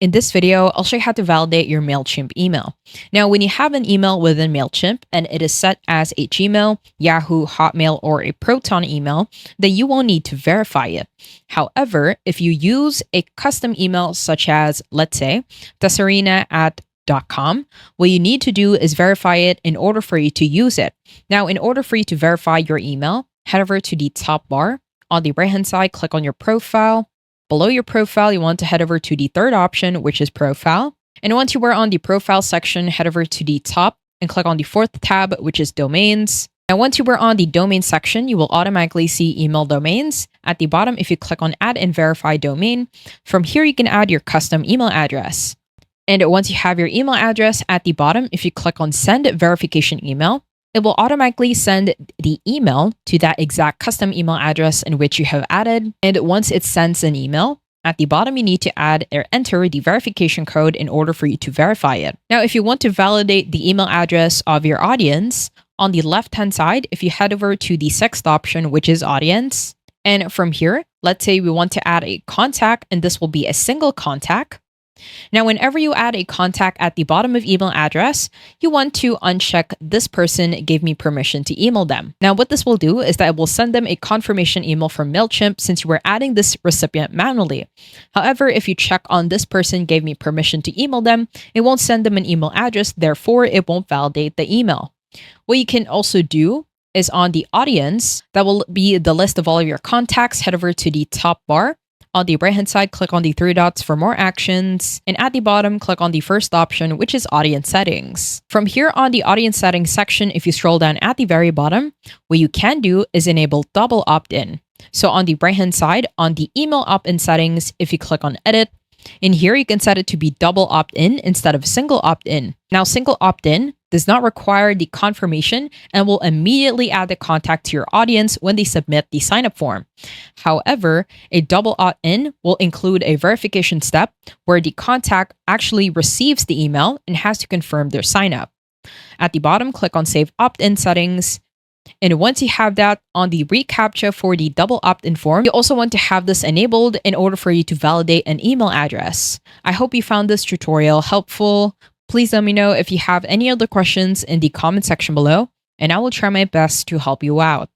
In this video, I'll show you how to validate your Mailchimp email. Now, when you have an email within Mailchimp and it is set as a Gmail, Yahoo, Hotmail, or a Proton email, then you won't need to verify it. However, if you use a custom email such as, let's say, tasarina@.com, what you need to do is verify it in order for you to use it. Now, in order for you to verify your email, head over to the top bar. On the right-hand side, click on your profile. Below your profile, you want to head over to the third option, which is profile. And once you are on the profile section, head over to the top and click on the fourth tab, which is domains. Now, once you are on the domain section, you will automatically see email domains. At the bottom, if you click on add and verify domain, from here, you can add your custom email address. And once you have your email address at the bottom, if you click on send verification email, it will automatically send the email to that exact custom email address in which you have added. And once it sends an email, at the bottom, you need to add or enter the verification code in order for you to verify it. Now, if you want to validate the email address of your audience, on the left-hand side, if you head over to the sixth option, which is audience, and from here, let's say we want to add a contact, and this will be a single contact. Now, whenever you add a contact at the bottom of email address, you want to uncheck this person gave me permission to email them. Now, what this will do is that it will send them a confirmation email from Mailchimp since you were adding this recipient manually. However, if you check on this person gave me permission to email them, it won't send them an email address, therefore it won't validate the email. What you can also do is on the audience, that will be the list of all of your contacts. Head over to the top bar. On the right-hand side, click on the three dots for more actions. And at the bottom, click on the first option, which is audience settings. From here on the audience settings section, if you scroll down at the very bottom, what you can do is enable double opt-in. So on the right-hand side, on the email opt-in settings, if you click on edit, in here, you can set it to be double opt-in instead of single opt-in. Now, single opt-in does not require the confirmation and will immediately add the contact to your audience when they submit the sign-up form. However, a double opt-in will include a verification step where the contact actually receives the email and has to confirm their sign-up. At the bottom, click on Save Opt-in Settings. And once you have that on the reCAPTCHA for the double opt-in form, you also want to have this enabled in order for you to validate an email address. I hope you found this tutorial helpful. Please let me know if you have any other questions in the comment section below, and I will try my best to help you out.